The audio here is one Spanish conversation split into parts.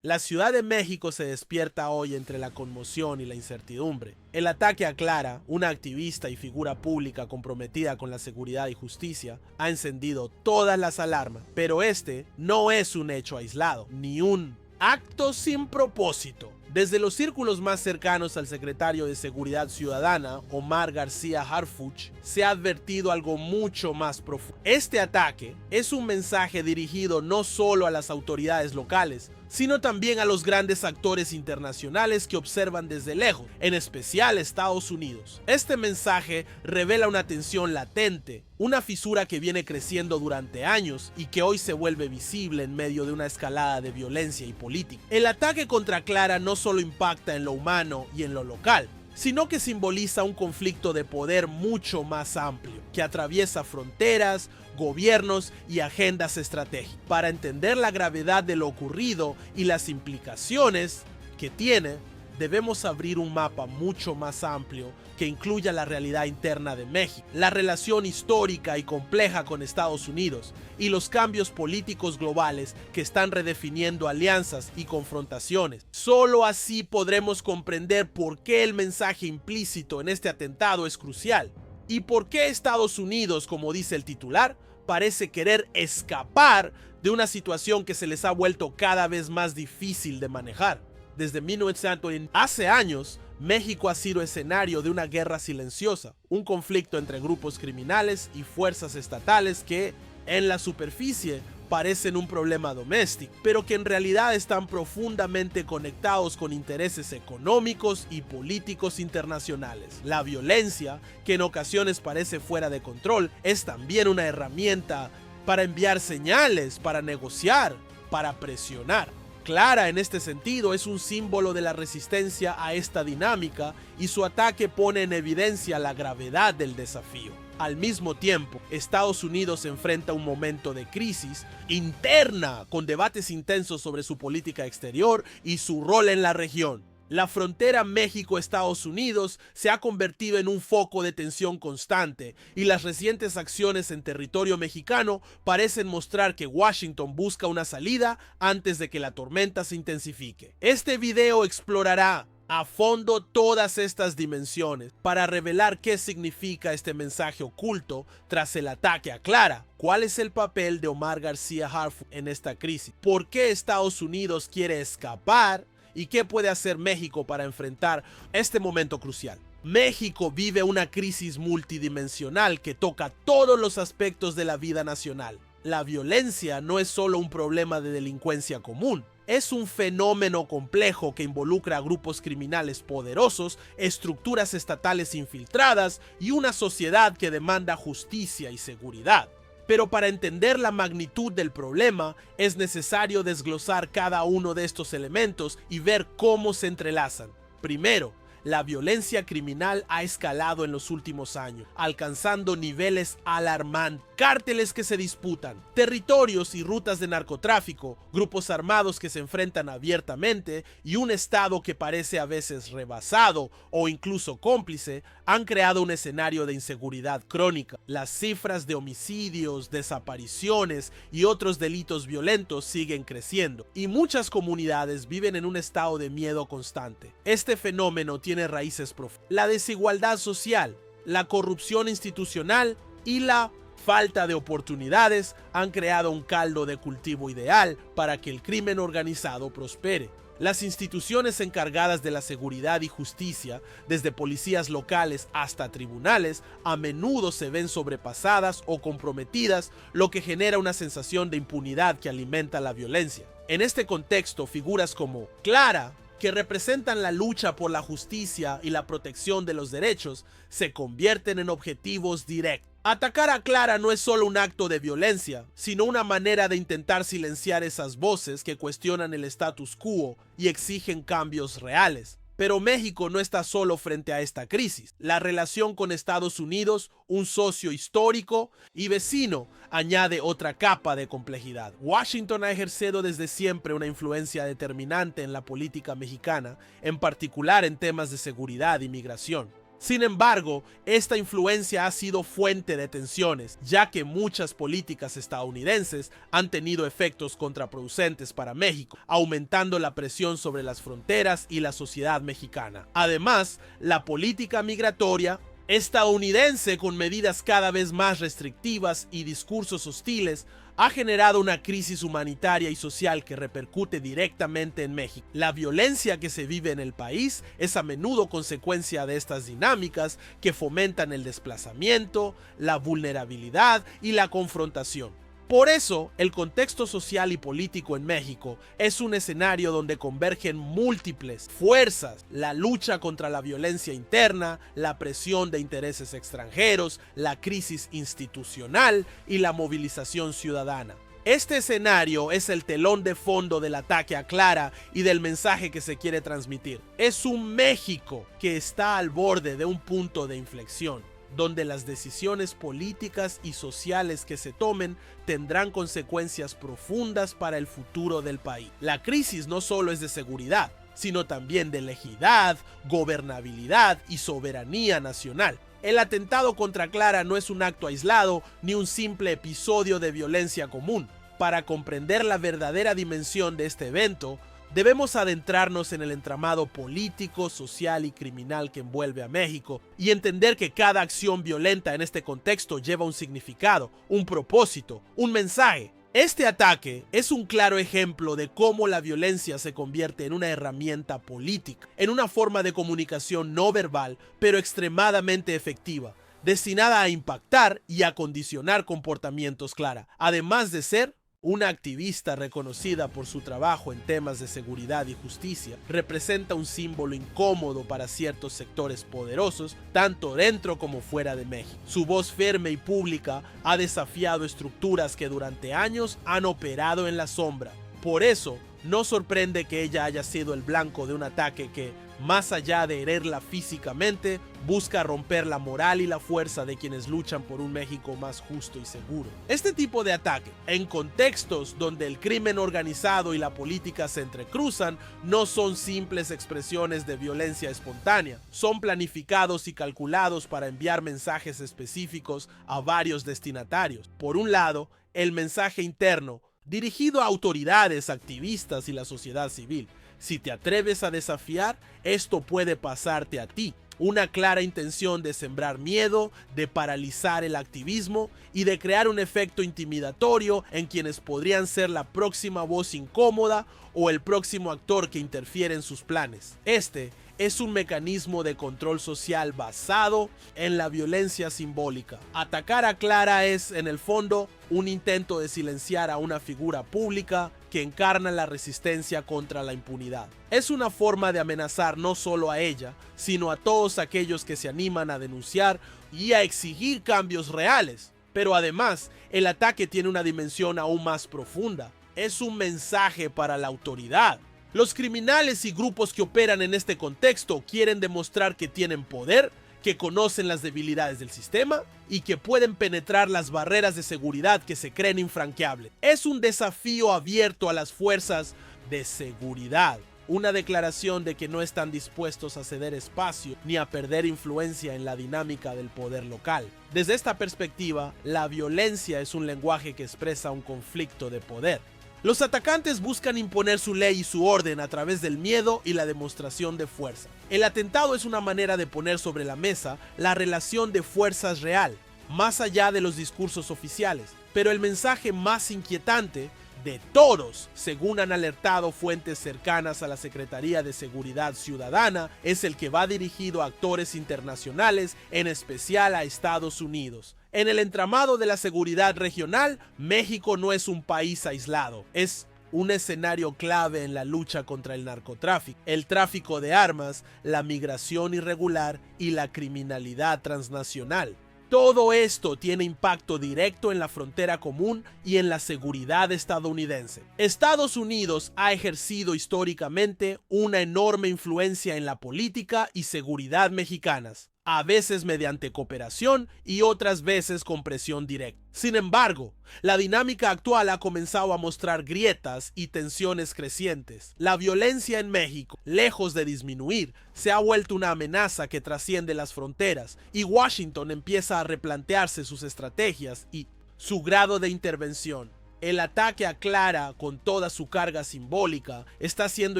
La Ciudad de México se despierta hoy entre la conmoción y la incertidumbre. El ataque a Clara, una activista y figura pública comprometida con la seguridad y justicia, ha encendido todas las alarmas, pero este no es un hecho aislado, ni un acto sin propósito. Desde los círculos más cercanos al secretario de Seguridad Ciudadana, Omar García Harfuch, se ha advertido algo mucho más profundo. Este ataque es un mensaje dirigido no solo a las autoridades locales, sino también a los grandes actores internacionales que observan desde lejos, en especial Estados Unidos. Este mensaje revela una tensión latente, una fisura que viene creciendo durante años y que hoy se vuelve visible en medio de una escalada de violencia y política. El ataque contra Clara no solo impacta en lo humano y en lo local, sino que simboliza un conflicto de poder mucho más amplio, que atraviesa fronteras, gobiernos y agendas estratégicas. Para entender la gravedad de lo ocurrido y las implicaciones que tiene, debemos abrir un mapa mucho más amplio que incluya la realidad interna de México, la relación histórica y compleja con Estados Unidos y los cambios políticos globales que están redefiniendo alianzas y confrontaciones. Solo así podremos comprender por qué el mensaje implícito en este atentado es crucial y por qué Estados Unidos, como dice el titular, parece querer escapar de una situación que se les ha vuelto cada vez más difícil de manejar. Desde 1900, hace años, México ha sido escenario de una guerra silenciosa, un conflicto entre grupos criminales y fuerzas estatales que, en la superficie, parecen un problema doméstico, pero que en realidad están profundamente conectados con intereses económicos y políticos internacionales. La violencia, que en ocasiones parece fuera de control, es también una herramienta para enviar señales, para negociar, para presionar. Clara, en este sentido, es un símbolo de la resistencia a esta dinámica y su ataque pone en evidencia la gravedad del desafío. Al mismo tiempo, Estados Unidos enfrenta un momento de crisis interna con debates intensos sobre su política exterior y su rol en la región. La frontera México-Estados Unidos se ha convertido en un foco de tensión constante y las recientes acciones en territorio mexicano parecen mostrar que Washington busca una salida antes de que la tormenta se intensifique. Este video explorará a fondo todas estas dimensiones para revelar qué significa este mensaje oculto tras el ataque a Clara. ¿Cuál es el papel de Omar García Harfuch en esta crisis? ¿Por qué Estados Unidos quiere escapar? ¿Y qué puede hacer México para enfrentar este momento crucial? México vive una crisis multidimensional que toca todos los aspectos de la vida nacional. La violencia no es solo un problema de delincuencia común. Es un fenómeno complejo que involucra a grupos criminales poderosos, estructuras estatales infiltradas y una sociedad que demanda justicia y seguridad. Pero para entender la magnitud del problema, es necesario desglosar cada uno de estos elementos y ver cómo se entrelazan. Primero, la violencia criminal ha escalado en los últimos años, alcanzando niveles alarmantes. Cárteles que se disputan, territorios y rutas de narcotráfico, grupos armados que se enfrentan abiertamente y un Estado que parece a veces rebasado o incluso cómplice han creado un escenario de inseguridad crónica. Las cifras de homicidios, desapariciones y otros delitos violentos siguen creciendo y muchas comunidades viven en un estado de miedo constante. Este fenómeno tiene raíces profundas. La desigualdad social, la corrupción institucional y la falta de oportunidades han creado un caldo de cultivo ideal para que el crimen organizado prospere. Las instituciones encargadas de la seguridad y justicia, desde policías locales hasta tribunales, a menudo se ven sobrepasadas o comprometidas, lo que genera una sensación de impunidad que alimenta la violencia. En este contexto, figuras como Clara, que representan la lucha por la justicia y la protección de los derechos, se convierten en objetivos directos. Atacar a Clara no es solo un acto de violencia, sino una manera de intentar silenciar esas voces que cuestionan el status quo y exigen cambios reales. Pero México no está solo frente a esta crisis. La relación con Estados Unidos, un socio histórico y vecino, añade otra capa de complejidad. Washington ha ejercido desde siempre una influencia determinante en la política mexicana, en particular en temas de seguridad y migración. Sin embargo, esta influencia ha sido fuente de tensiones, ya que muchas políticas estadounidenses han tenido efectos contraproducentes para México, aumentando la presión sobre las fronteras y la sociedad mexicana. Además, la política migratoria estadounidense, con medidas cada vez más restrictivas y discursos hostiles, ha generado una crisis humanitaria y social que repercute directamente en México. La violencia que se vive en el país es a menudo consecuencia de estas dinámicas que fomentan el desplazamiento, la vulnerabilidad y la confrontación. Por eso, el contexto social y político en México es un escenario donde convergen múltiples fuerzas: la lucha contra la violencia interna, la presión de intereses extranjeros, la crisis institucional y la movilización ciudadana. Este escenario es el telón de fondo del ataque a Clara y del mensaje que se quiere transmitir. Es un México que está al borde de un punto de inflexión, donde las decisiones políticas y sociales que se tomen tendrán consecuencias profundas para el futuro del país. La crisis no solo es de seguridad, sino también de equidad, gobernabilidad y soberanía nacional. El atentado contra Clara no es un acto aislado ni un simple episodio de violencia común. Para comprender la verdadera dimensión de este evento, debemos adentrarnos en el entramado político, social y criminal que envuelve a México y entender que cada acción violenta en este contexto lleva un significado, un propósito, un mensaje. Este ataque es un claro ejemplo de cómo la violencia se convierte en una herramienta política, en una forma de comunicación no verbal, pero extremadamente efectiva, destinada a impactar y a condicionar comportamientos Clara, además de ser una activista reconocida por su trabajo en temas de seguridad y justicia. Representa un símbolo incómodo para ciertos sectores poderosos, tanto dentro como fuera de México. Su voz firme y pública ha desafiado estructuras que durante años han operado en la sombra. Por eso, no sorprende que ella haya sido el blanco de un ataque que, más allá de herirla físicamente, busca romper la moral y la fuerza de quienes luchan por un México más justo y seguro. Este tipo de ataque, en contextos donde el crimen organizado y la política se entrecruzan, no son simples expresiones de violencia espontánea. Son planificados y calculados para enviar mensajes específicos a varios destinatarios. Por un lado, el mensaje interno, dirigido a autoridades, activistas y la sociedad civil. Si te atreves a desafiar, esto puede pasarte a ti. Una clara intención de sembrar miedo, de paralizar el activismo y de crear un efecto intimidatorio en quienes podrían ser la próxima voz incómoda o el próximo actor que interfiere en sus planes. Este es un mecanismo de control social basado en la violencia simbólica. Atacar a Clara es, en el fondo, un intento de silenciar a una figura pública que encarna la resistencia contra la impunidad. Es una forma de amenazar no solo a ella, sino a todos aquellos que se animan a denunciar y a exigir cambios reales. Pero además, el ataque tiene una dimensión aún más profunda. Es un mensaje para la autoridad. Los criminales y grupos que operan en este contexto quieren demostrar que tienen poder, que conocen las debilidades del sistema y que pueden penetrar las barreras de seguridad que se creen infranqueables. Es un desafío abierto a las fuerzas de seguridad, una declaración de que no están dispuestos a ceder espacio ni a perder influencia en la dinámica del poder local. Desde esta perspectiva, la violencia es un lenguaje que expresa un conflicto de poder. Los atacantes buscan imponer su ley y su orden a través del miedo y la demostración de fuerza. El atentado es una manera de poner sobre la mesa la relación de fuerzas real, más allá de los discursos oficiales. Pero el mensaje más inquietante de todos, según han alertado fuentes cercanas a la Secretaría de Seguridad Ciudadana, es el que va dirigido a actores internacionales, en especial a Estados Unidos. En el entramado de la seguridad regional, México no es un país aislado, es un escenario clave en la lucha contra el narcotráfico, el tráfico de armas, la migración irregular y la criminalidad transnacional. Todo esto tiene impacto directo en la frontera común y en la seguridad estadounidense. Estados Unidos ha ejercido históricamente una enorme influencia en la política y seguridad mexicanas. a veces mediante cooperación y otras veces con presión directa. Sin embargo, la dinámica actual ha comenzado a mostrar grietas y tensiones crecientes. La violencia en México, lejos de disminuir, se ha vuelto una amenaza que trasciende las fronteras, y Washington empieza a replantearse sus estrategias y su grado de intervención. El ataque a Clara, con toda su carga simbólica, está siendo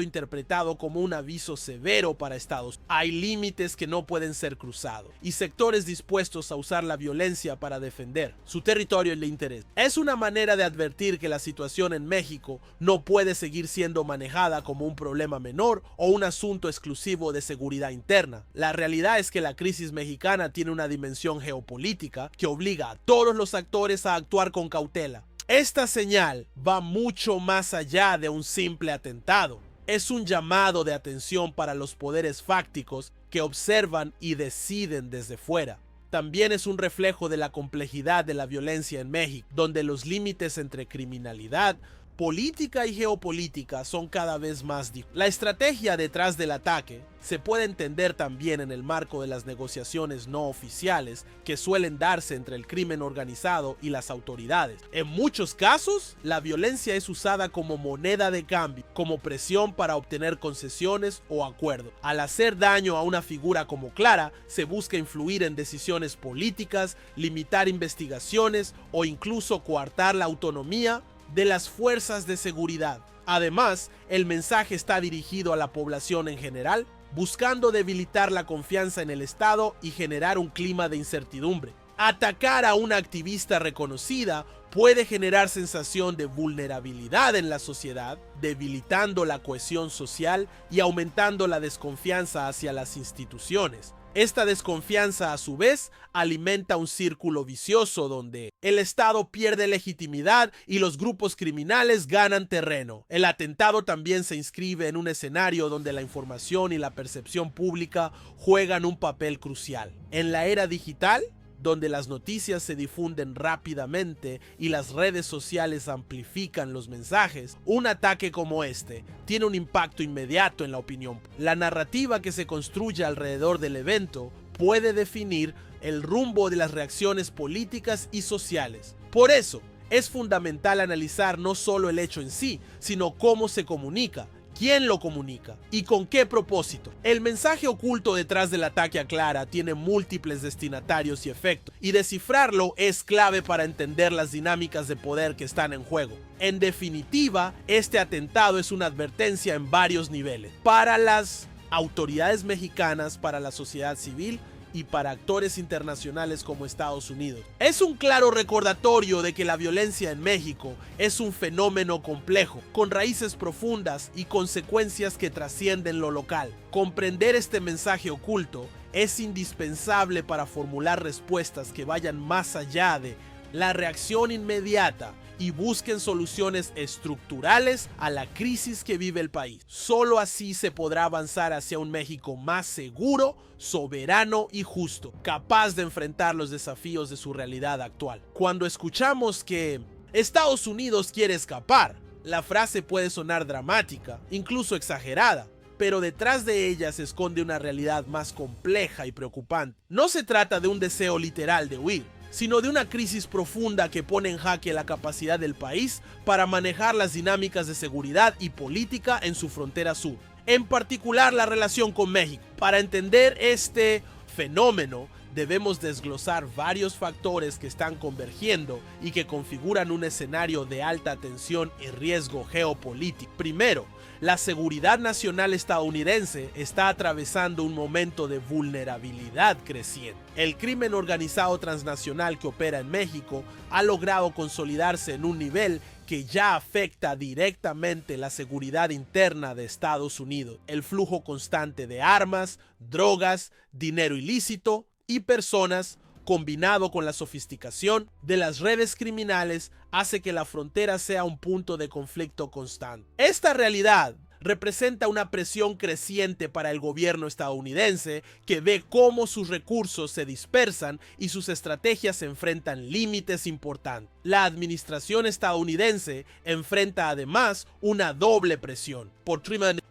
interpretado como un aviso severo para Estados Unidos. Hay límites que no pueden ser cruzados y sectores dispuestos a usar la violencia para defender su territorio y el interés. Es una manera de advertir que la situación en México no puede seguir siendo manejada como un problema menor o un asunto exclusivo de seguridad interna. La realidad es que la crisis mexicana tiene una dimensión geopolítica que obliga a todos los actores a actuar con cautela. Esta señal va mucho más allá de un simple atentado. Es un llamado de atención para los poderes fácticos que observan y deciden desde fuera. También es un reflejo de la complejidad de la violencia en México, donde los límites entre criminalidad, política y geopolítica son cada vez más difíciles. La estrategia detrás del ataque se puede entender también en el marco de las negociaciones no oficiales que suelen darse entre el crimen organizado y las autoridades. En muchos casos, la violencia es usada como moneda de cambio, como presión para obtener concesiones o acuerdos. Al hacer daño a una figura como Clara, se busca influir en decisiones políticas, limitar investigaciones o incluso coartar la autonomía de las fuerzas de seguridad. Además, el mensaje está dirigido a la población en general, buscando debilitar la confianza en el Estado y generar un clima de incertidumbre. Atacar a una activista reconocida puede generar sensación de vulnerabilidad en la sociedad, debilitando la cohesión social y aumentando la desconfianza hacia las instituciones. Esta desconfianza, a su vez, alimenta un círculo vicioso donde el Estado pierde legitimidad y los grupos criminales ganan terreno. El atentado también se inscribe en un escenario donde la información y la percepción pública juegan un papel crucial. En la era digital, donde las noticias se difunden rápidamente y las redes sociales amplifican los mensajes, un ataque como este tiene un impacto inmediato en la opinión. La narrativa que se construye alrededor del evento puede definir el rumbo de las reacciones políticas y sociales. Por eso, es fundamental analizar no solo el hecho en sí, sino cómo se comunica, quién lo comunica y con qué propósito. El mensaje oculto detrás del ataque a Clara tiene múltiples destinatarios y efectos, y descifrarlo es clave para entender las dinámicas de poder que están en juego. En definitiva, este atentado es una advertencia en varios niveles, para las autoridades mexicanas, para la sociedad civil y para actores internacionales como Estados Unidos. Es un claro recordatorio de que la violencia en México es un fenómeno complejo, con raíces profundas y consecuencias que trascienden lo local. Comprender este mensaje oculto es indispensable para formular respuestas que vayan más allá de la reacción inmediata y busquen soluciones estructurales a la crisis que vive el país. Solo así se podrá avanzar hacia un México más seguro, soberano y justo, capaz de enfrentar los desafíos de su realidad actual. Cuando escuchamos que Estados Unidos quiere escapar, la frase puede sonar dramática, incluso exagerada, pero detrás de ella se esconde una realidad más compleja y preocupante. No se trata de un deseo literal de huir, sino de una crisis profunda que pone en jaque la capacidad del país para manejar las dinámicas de seguridad y política en su frontera sur, en particular la relación con México. Para entender este fenómeno, debemos desglosar varios factores que están convergiendo y que configuran un escenario de alta tensión y riesgo geopolítico. Primero, la seguridad nacional estadounidense está atravesando un momento de vulnerabilidad creciente. El crimen organizado transnacional que opera en México ha logrado consolidarse en un nivel que ya afecta directamente la seguridad interna de Estados Unidos. El flujo constante de armas, drogas, dinero ilícito y personas, combinado con la sofisticación de las redes criminales, hace que la frontera sea un punto de conflicto constante. Esta realidad representa una presión creciente para el gobierno estadounidense, que ve cómo sus recursos se dispersan y sus estrategias enfrentan límites importantes. La administración estadounidense enfrenta además una doble presión. Por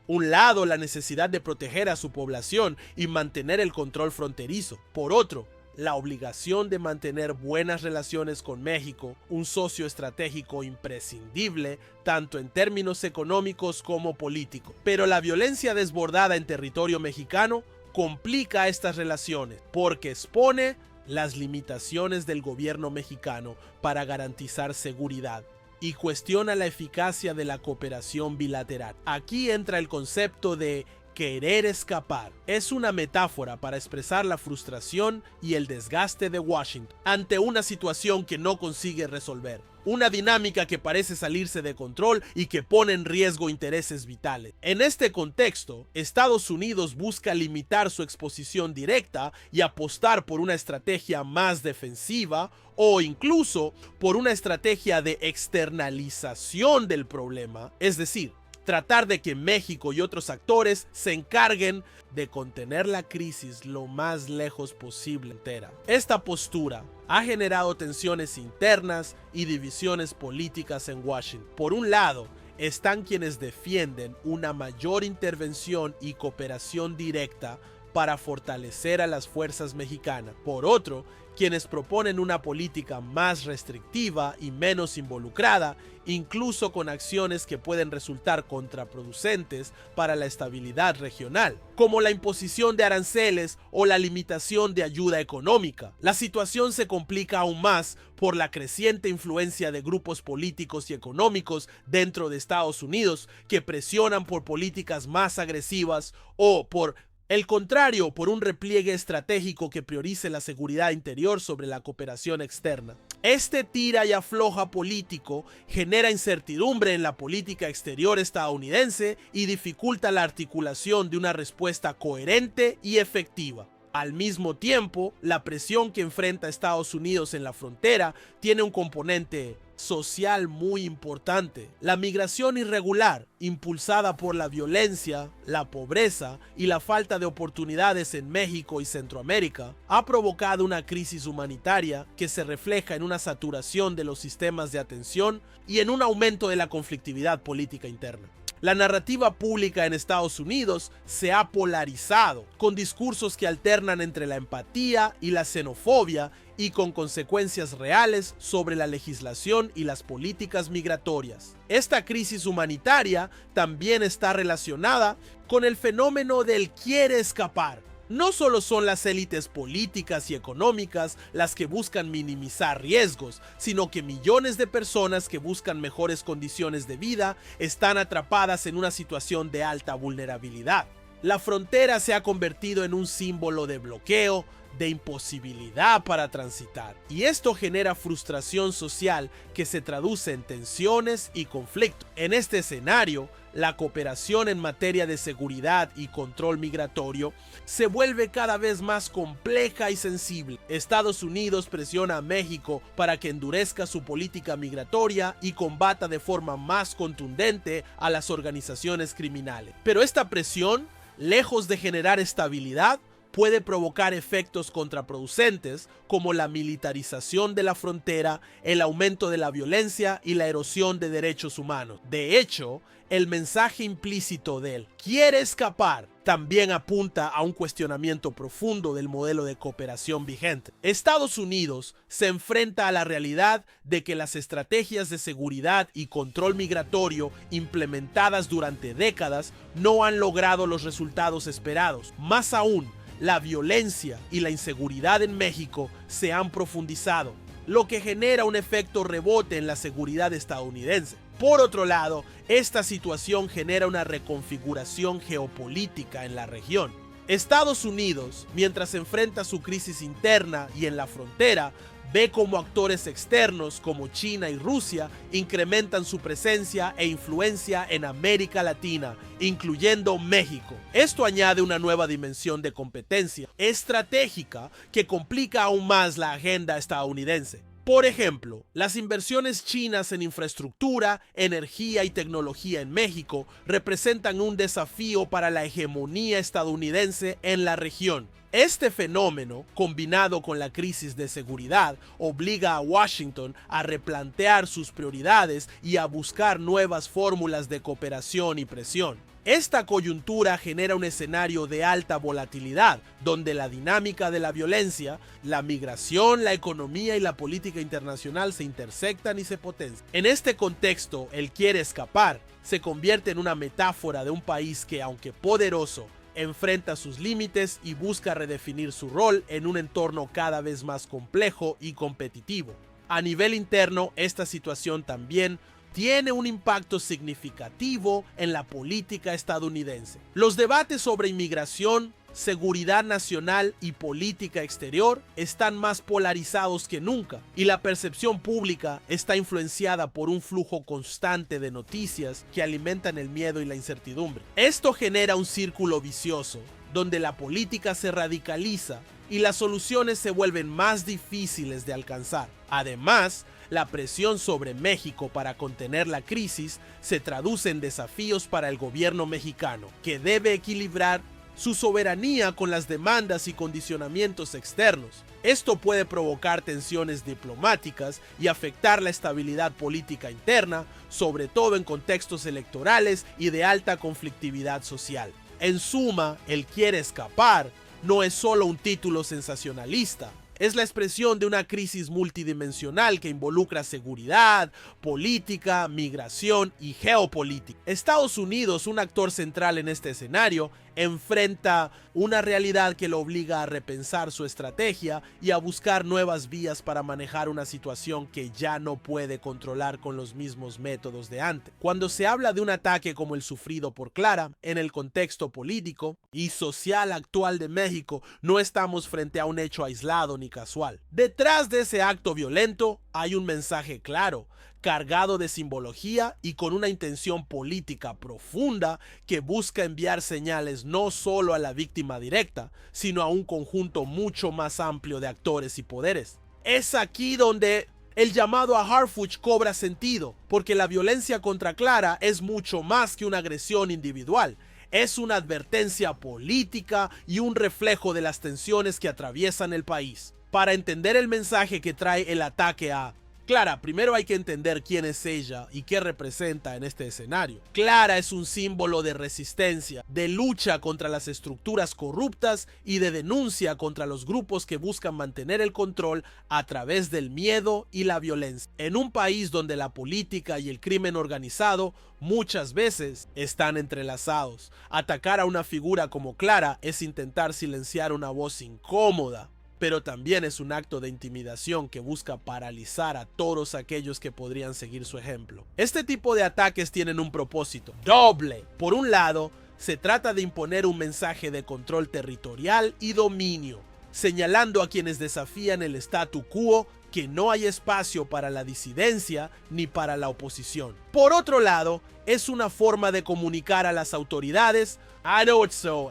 Un lado, la necesidad de proteger a su población y mantener el control fronterizo. Por otro, la obligación de mantener buenas relaciones con México, un socio estratégico imprescindible, tanto en términos económicos como políticos. Pero la violencia desbordada en territorio mexicano complica estas relaciones porque expone las limitaciones del gobierno mexicano para garantizar seguridad y cuestiona la eficacia de la cooperación bilateral. Aquí entra el concepto de querer escapar. Es una metáfora para expresar la frustración y el desgaste de Washington ante una situación que no consigue resolver. Una dinámica que parece salirse de control y que pone en riesgo intereses vitales. En este contexto, Estados Unidos busca limitar su exposición directa y apostar por una estrategia más defensiva o incluso por una estrategia de externalización del problema, es decir, tratar de que México y otros actores se encarguen de contener la crisis lo más lejos posible entera. Esta postura ha generado tensiones internas y divisiones políticas en Washington. Por un lado, están quienes defienden una mayor intervención y cooperación directa para fortalecer a las fuerzas mexicanas. Por otro, quienes proponen una política más restrictiva y menos involucrada, incluso con acciones que pueden resultar contraproducentes para la estabilidad regional, como la imposición de aranceles o la limitación de ayuda económica. La situación se complica aún más por la creciente influencia de grupos políticos y económicos dentro de Estados Unidos que presionan por políticas más agresivas o por el contrario, por un repliegue estratégico que priorice la seguridad interior sobre la cooperación externa. Este tira y afloja político genera incertidumbre en la política exterior estadounidense y dificulta la articulación de una respuesta coherente y efectiva. Al mismo tiempo, la presión que enfrenta Estados Unidos en la frontera tiene un componente social muy importante. La migración irregular, impulsada por la violencia, la pobreza y la falta de oportunidades en México y Centroamérica, ha provocado una crisis humanitaria que se refleja en una saturación de los sistemas de atención y en un aumento de la conflictividad política interna. La narrativa pública en Estados Unidos se ha polarizado, con discursos que alternan entre la empatía y la xenofobia y con consecuencias reales sobre la legislación y las políticas migratorias. Esta crisis humanitaria también está relacionada con el fenómeno del quiere escapar. No solo son las élites políticas y económicas las que buscan minimizar riesgos, sino que millones de personas que buscan mejores condiciones de vida están atrapadas en una situación de alta vulnerabilidad. La frontera se ha convertido en un símbolo de bloqueo, de imposibilidad para transitar, y esto genera frustración social que se traduce en tensiones y conflictos. En este escenario, la cooperación en materia de seguridad y control migratorio se vuelve cada vez más compleja y sensible. Estados Unidos presiona a México para que endurezca su política migratoria y combata de forma más contundente a las organizaciones criminales. Pero esta presión, lejos de generar estabilidad, puede provocar efectos contraproducentes como la militarización de la frontera, el aumento de la violencia y la erosión de derechos humanos. De hecho, el mensaje implícito del quiere escapar también apunta a un cuestionamiento profundo del modelo de cooperación vigente. Estados Unidos se enfrenta a la realidad de que las estrategias de seguridad y control migratorio implementadas durante décadas no han logrado los resultados esperados. Más aún, la violencia y la inseguridad en México se han profundizado, lo que genera un efecto rebote en la seguridad estadounidense. Por otro lado, esta situación genera una reconfiguración geopolítica en la región. Estados Unidos, mientras enfrenta su crisis interna y en la frontera, ve cómo actores externos como China y Rusia incrementan su presencia e influencia en América Latina, incluyendo México. Esto añade una nueva dimensión de competencia estratégica que complica aún más la agenda estadounidense. Por ejemplo, las inversiones chinas en infraestructura, energía y tecnología en México representan un desafío para la hegemonía estadounidense en la región. Este fenómeno, combinado con la crisis de seguridad, obliga a Washington a replantear sus prioridades y a buscar nuevas fórmulas de cooperación y presión. Esta coyuntura genera un escenario de alta volatilidad, donde la dinámica de la violencia, la migración, la economía y la política internacional se intersectan y se potencian. En este contexto, el quiere escapar se convierte en una metáfora de un país que, aunque poderoso, enfrenta sus límites y busca redefinir su rol en un entorno cada vez más complejo y competitivo. A nivel interno, esta situación también tiene un impacto significativo en la política estadounidense. Los debates sobre inmigración, seguridad nacional y política exterior están más polarizados que nunca, y la percepción pública está influenciada por un flujo constante de noticias que alimentan el miedo y la incertidumbre. Esto genera un círculo vicioso, donde la política se radicaliza y las soluciones se vuelven más difíciles de alcanzar. Además, la presión sobre México para contener la crisis se traduce en desafíos para el gobierno mexicano, que debe equilibrar su soberanía con las demandas y condicionamientos externos. Esto puede provocar tensiones diplomáticas y afectar la estabilidad política interna, sobre todo en contextos electorales y de alta conflictividad social. En suma, el quiere escapar no es solo un título sensacionalista. Es la expresión de una crisis multidimensional que involucra seguridad, política, migración y geopolítica. Estados Unidos, un actor central en este escenario, enfrenta una realidad que lo obliga a repensar su estrategia y a buscar nuevas vías para manejar una situación que ya no puede controlar con los mismos métodos de antes. Cuando se habla de un ataque como el sufrido por Clara, en el contexto político y social actual de México, no estamos frente a un hecho aislado ni casual. Detrás de ese acto violento hay un mensaje claro, cargado de simbología y con una intención política profunda que busca enviar señales no solo a la víctima directa, sino a un conjunto mucho más amplio de actores y poderes. Es aquí donde el llamado a Harfuch cobra sentido, porque la violencia contra Clara es mucho más que una agresión individual. Es una advertencia política y un reflejo de las tensiones que atraviesan el país. Para entender el mensaje que trae el ataque a Clara, primero hay que entender quién es ella y qué representa en este escenario. Clara es un símbolo de resistencia, de lucha contra las estructuras corruptas y de denuncia contra los grupos que buscan mantener el control a través del miedo y la violencia. En un país donde la política y el crimen organizado muchas veces están entrelazados, atacar a una figura como Clara es intentar silenciar una voz incómoda, pero también es un acto de intimidación que busca paralizar a todos aquellos que podrían seguir su ejemplo. Este tipo de ataques tienen un propósito doble. Por un lado, se trata de imponer un mensaje de control territorial y dominio, señalando a quienes desafían el statu quo que no hay espacio para la disidencia ni para la oposición. Por otro lado, es una forma de comunicar a las autoridades,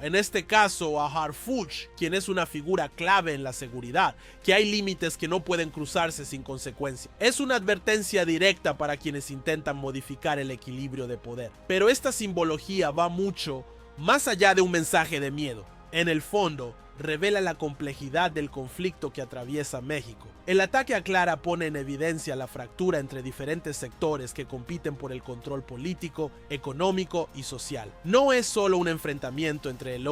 en este caso a Harfuch, quien es una figura clave en la seguridad, que hay límites que no pueden cruzarse sin consecuencia. Es una advertencia directa para quienes intentan modificar el equilibrio de poder. Pero esta simbología va mucho más allá de un mensaje de miedo. En el fondo, revela la complejidad del conflicto que atraviesa México. El ataque a Clara pone en evidencia la fractura entre diferentes sectores que compiten por el control político, económico y social. No es solo un enfrentamiento entre el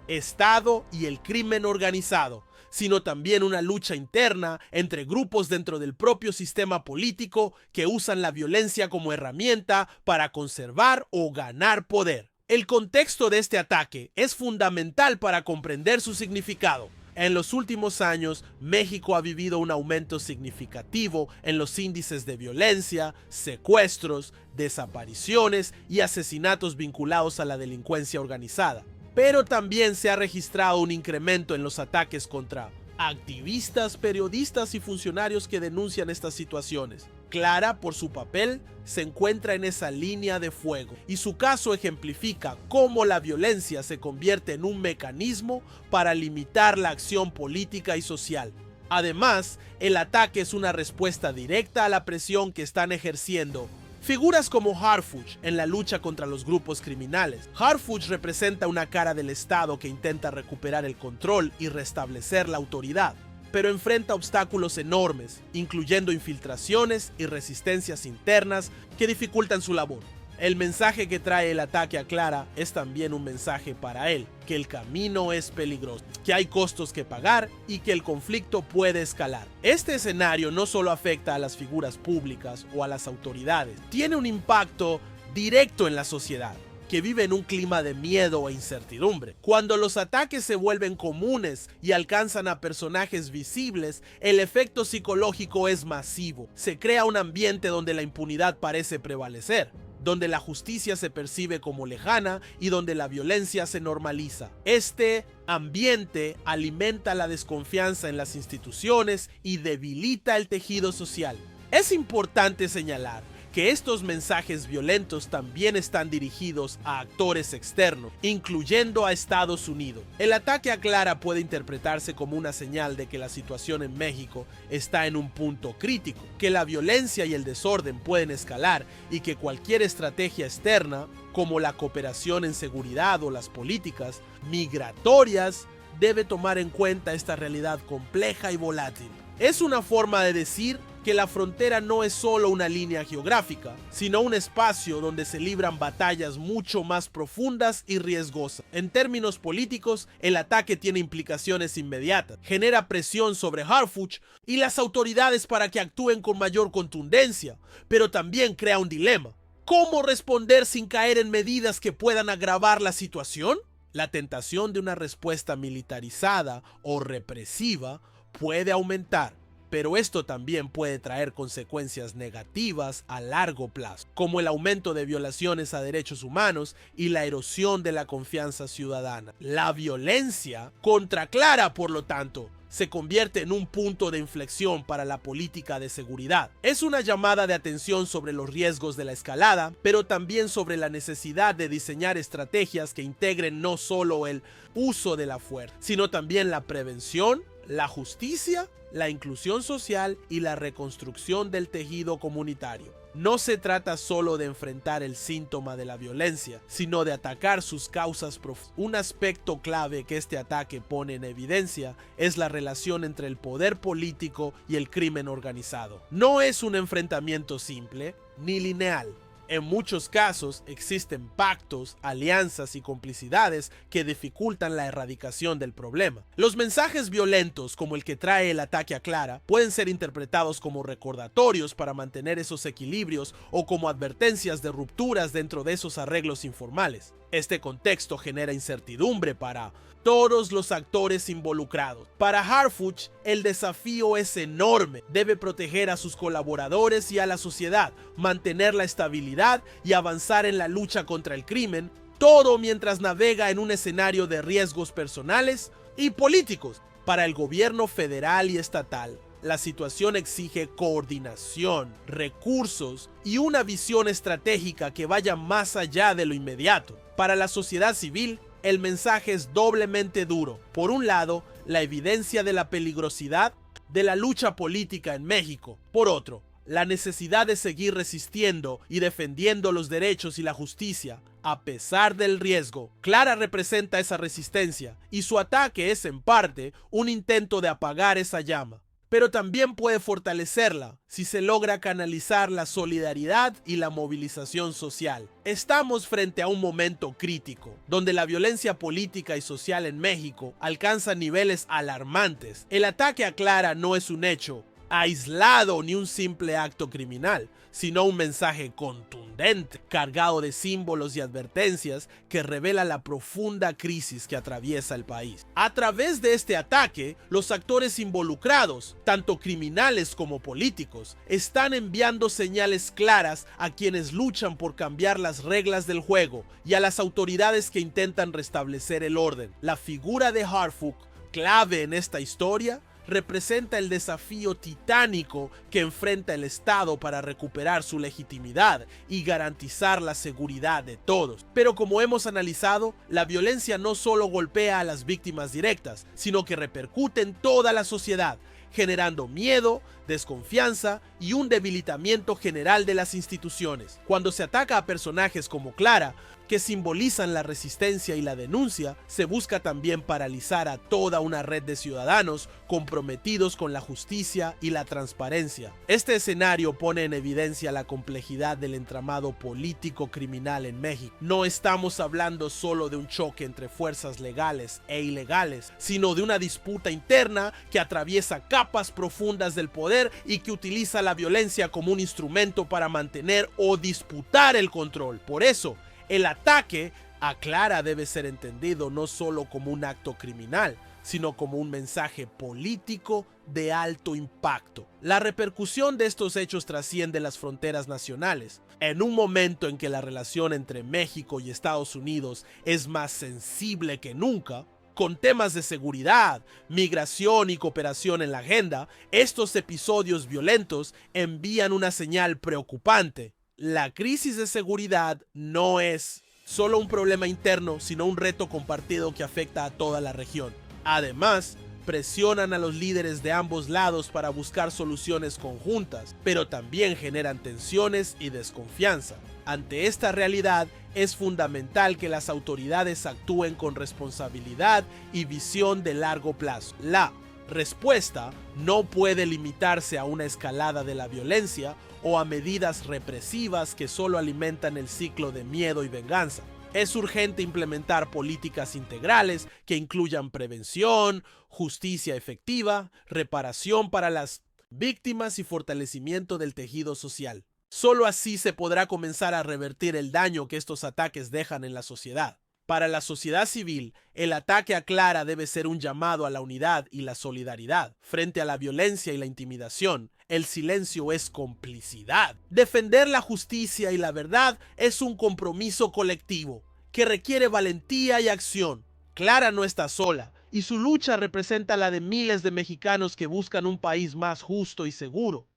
Estado y el crimen organizado, sino también una lucha interna entre grupos dentro del propio sistema político que usan la violencia como herramienta para conservar o ganar poder. El contexto de este ataque es fundamental para comprender su significado. En los últimos años, México ha vivido un aumento significativo en los índices de violencia, secuestros, desapariciones y asesinatos vinculados a la delincuencia organizada. Pero también se ha registrado un incremento en los ataques contra activistas, periodistas y funcionarios que denuncian estas situaciones. Clara, por su papel, se encuentra en esa línea de fuego y su caso ejemplifica cómo la violencia se convierte en un mecanismo para limitar la acción política y social. Además, el ataque es una respuesta directa a la presión que están ejerciendo figuras como Harfuch en la lucha contra los grupos criminales. Harfuch representa una cara del Estado que intenta recuperar el control y restablecer la autoridad, pero enfrenta obstáculos enormes, incluyendo infiltraciones y resistencias internas que dificultan su labor. El mensaje que trae el ataque a Clara es también un mensaje para él, que el camino es peligroso, que hay costos que pagar y que el conflicto puede escalar. Este escenario no solo afecta a las figuras públicas o a las autoridades, tiene un impacto directo en la sociedad, que vive en un clima de miedo e incertidumbre. Cuando los ataques se vuelven comunes y alcanzan a personajes visibles, el efecto psicológico es masivo. Se crea un ambiente donde la impunidad parece prevalecer, donde la justicia se percibe como lejana y donde la violencia se normaliza. Este ambiente alimenta la desconfianza en las instituciones y debilita el tejido social. Es importante señalar que estos mensajes violentos también están dirigidos a actores externos, incluyendo a Estados Unidos. El ataque a Clara puede interpretarse como una señal de que la situación en México está en un punto crítico, que la violencia y el desorden pueden escalar y que cualquier estrategia externa, como la cooperación en seguridad o las políticas migratorias, debe tomar en cuenta esta realidad compleja y volátil. Es una forma de decir que la frontera no es solo una línea geográfica, sino un espacio donde se libran batallas mucho más profundas y riesgosas. En términos políticos, el ataque tiene implicaciones inmediatas, genera presión sobre Harfuch y las autoridades para que actúen con mayor contundencia, pero también crea un dilema. ¿Cómo responder sin caer en medidas que puedan agravar la situación? La tentación de una respuesta militarizada o represiva puede aumentar, pero esto también puede traer consecuencias negativas a largo plazo, como el aumento de violaciones a derechos humanos y la erosión de la confianza ciudadana. La violencia contra Clara, por lo tanto, se convierte en un punto de inflexión para la política de seguridad. Es una llamada de atención sobre los riesgos de la escalada, pero también sobre la necesidad de diseñar estrategias que integren no solo el uso de la fuerza, sino también la prevención, la justicia, la inclusión social y la reconstrucción del tejido comunitario. No se trata solo de enfrentar el síntoma de la violencia, sino de atacar sus causas profundas. Un aspecto clave que este ataque pone en evidencia es la relación entre el poder político y el crimen organizado. No es un enfrentamiento simple ni lineal. En muchos casos existen pactos, alianzas y complicidades que dificultan la erradicación del problema. Los mensajes violentos, como el que trae el ataque a Clara, pueden ser interpretados como recordatorios para mantener esos equilibrios o como advertencias de rupturas dentro de esos arreglos informales. Este contexto genera incertidumbre para todos los actores involucrados. Para Harfuch, el desafío es enorme. Debe proteger a sus colaboradores y a la sociedad, mantener la estabilidad y avanzar en la lucha contra el crimen, todo mientras navega en un escenario de riesgos personales y políticos. Para el gobierno federal y estatal, la situación exige coordinación, recursos y una visión estratégica que vaya más allá de lo inmediato. Para la sociedad civil, el mensaje es doblemente duro. Por un lado, la evidencia de la peligrosidad de la lucha política en México. Por otro, la necesidad de seguir resistiendo y defendiendo los derechos y la justicia, a pesar del riesgo. Clara representa esa resistencia y su ataque es en parte un intento de apagar esa llama, pero también puede fortalecerla si se logra canalizar la solidaridad y la movilización social. Estamos frente a un momento crítico, donde la violencia política y social en México alcanza niveles alarmantes. El ataque a Clara no es un hecho aislado ni un simple acto criminal, sino un mensaje contundente, cargado de símbolos y advertencias que revela la profunda crisis que atraviesa el país. A través de este ataque, los actores involucrados, tanto criminales como políticos, están enviando señales claras a quienes luchan por cambiar las reglas del juego y a las autoridades que intentan restablecer el orden. La figura de Harfuch, clave en esta historia, representa el desafío titánico que enfrenta el Estado para recuperar su legitimidad y garantizar la seguridad de todos. Pero como hemos analizado, la violencia no solo golpea a las víctimas directas, sino que repercute en toda la sociedad, generando miedo, desconfianza y un debilitamiento general de las instituciones. Cuando se ataca a personajes como Clara, que simbolizan la resistencia y la denuncia, se busca también paralizar a toda una red de ciudadanos comprometidos con la justicia y la transparencia. Este escenario pone en evidencia la complejidad del entramado político criminal en México. No estamos hablando solo de un choque entre fuerzas legales e ilegales, sino de una disputa interna que atraviesa capas profundas del poder y que utiliza la violencia como un instrumento para mantener o disputar el control. Por eso, el ataque a Clara debe ser entendido no solo como un acto criminal, sino como un mensaje político de alto impacto. La repercusión de estos hechos trasciende las fronteras nacionales. En un momento en que la relación entre México y Estados Unidos es más sensible que nunca, con temas de seguridad, migración y cooperación en la agenda, estos episodios violentos envían una señal preocupante. La crisis de seguridad no es solo un problema interno, sino un reto compartido que afecta a toda la región. Además, presionan a los líderes de ambos lados para buscar soluciones conjuntas, pero también generan tensiones y desconfianza. Ante esta realidad, es fundamental que las autoridades actúen con responsabilidad y visión de largo plazo. La respuesta no puede limitarse a una escalada de la violencia o a medidas represivas que solo alimentan el ciclo de miedo y venganza. Es urgente implementar políticas integrales que incluyan prevención, justicia efectiva, reparación para las víctimas y fortalecimiento del tejido social. Solo así se podrá comenzar a revertir el daño que estos ataques dejan en la sociedad. Para la sociedad civil, el ataque a Clara debe ser un llamado a la unidad y la solidaridad. Frente a la violencia y la intimidación, el silencio es complicidad. Defender la justicia y la verdad es un compromiso colectivo que requiere valentía y acción. Clara no está sola, y su lucha representa la de miles de mexicanos que buscan un país más justo y seguro.